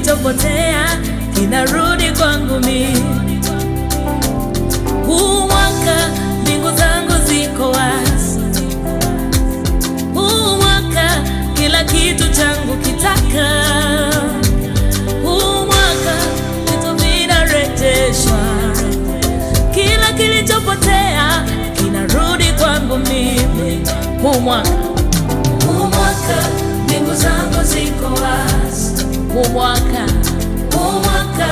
kilichopotea kinarudi kwangu mimi. Huu mwaka mbingu zangu ziko wazi. Huu mwaka kila kitu changu kitaka. Huu mwaka vitu vinarejeshwa. Kila kilichopotea kinarudi kwangu mimi. Huu mwaka mbingu zangu ziko wazi. Huu mwaka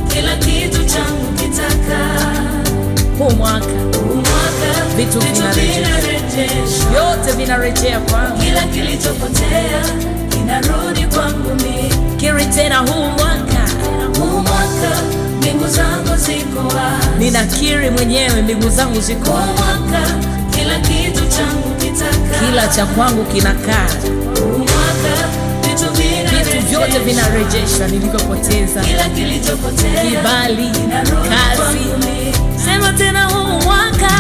kila kitu changu kitaka. Huu mwaka vitu vinarejeshwa. Yote vinarejea kwangu. Kila kilichopotea kinarudi kwangu mimi. Kiri tena, huu mwaka mbingu zangu ziko wazi. Ninakiri mwenyewe mbingu zangu ziko wazi. Huu mwaka kila kitu changu kitaka. Kila cha kwangu kinakaa. Huu mwaka vitu vyote vinarejeshwa nilivyopoteza. Kila kilichopotea, kibali, kazi. Sema tena, huu mwaka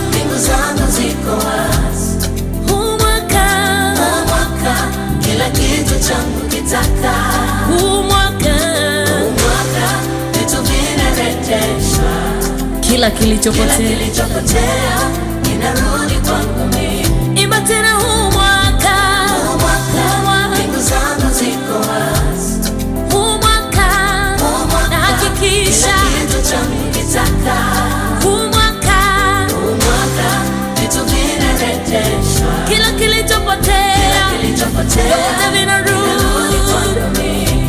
mbingu zangu ziko wazi. Huu mwaka kila kitu changu kitaka. Huu mwaka vitu vinarejeshwa. Kila kilichopotea kinarudi kwangu mimi. Imba tena, huu mwaka mbingu zangu ziko wazi. Huu mwaka nahakikisha kila kitu changu kitaka. Huu mwaka vitu vinarejeshwa. Kila kilichopotea yote vinarudi kwangu mimi.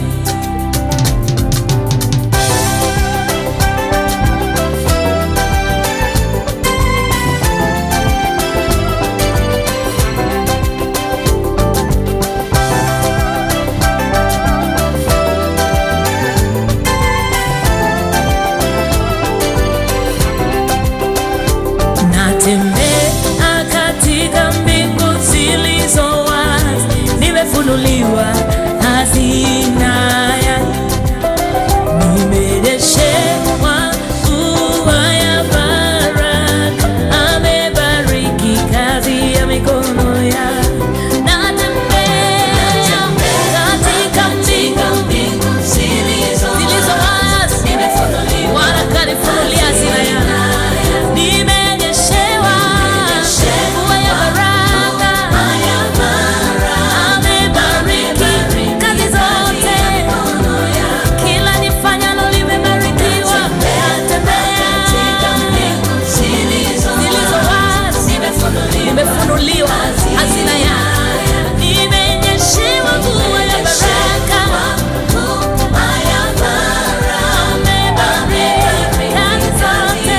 Natembea katika mbingu zilizo wazi. Nimefunuliwa hazina yangu. Nimerejeshewa ua ya baraka. Amebariki kazi ya mikono yangu. Natembea katika mbingu zilizo wazi. Bwana kanifunulia hazina yangu. Nimefunuliwa hazina yangu. Nimenyeshewa mvua ya baraka. Amebariki kazi zote.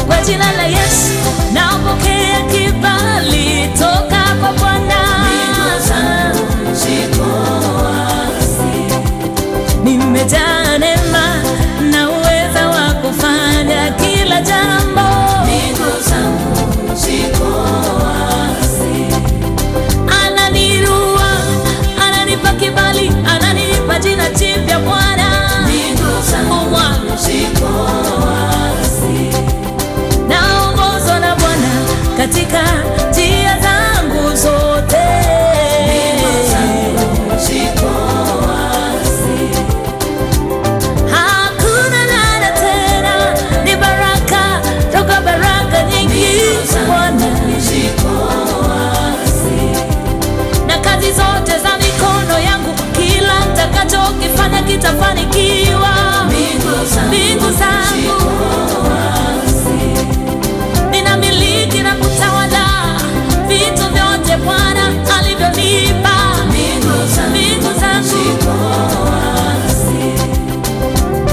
Kwa jina la Yesu napokea kibali toka kwa Bwana. Nimejaa neema na uweza wa kufanya kila jambo. Ananirua, ananipa kibali, ananipa jina jipya Bwana. Naongozwa na Bwana katika njia zangu zote. Hakuna laana tena, ni baraka toka baraka nyingi Bwana. Na kazi zote za mikono yangu, kila nitakachokifanya kitafanikiwa. Mbingu zangu ninamiliki na kutawala vitu vyote Bwana alivyonipa. Mbingu zangu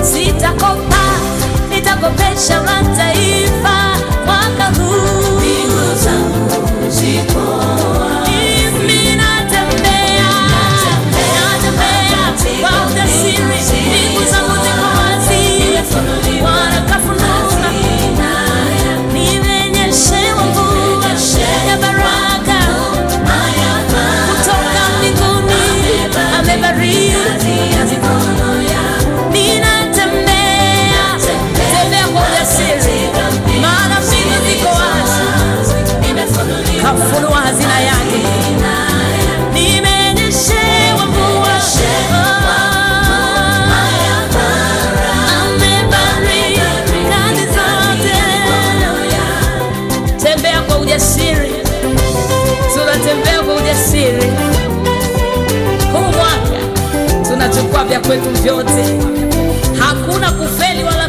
sitakopa, nitakopesha mataifa mwaka huu. Mimi natembea kwa ujasiri. vya kwetu vyote. Hakuna kufeli wala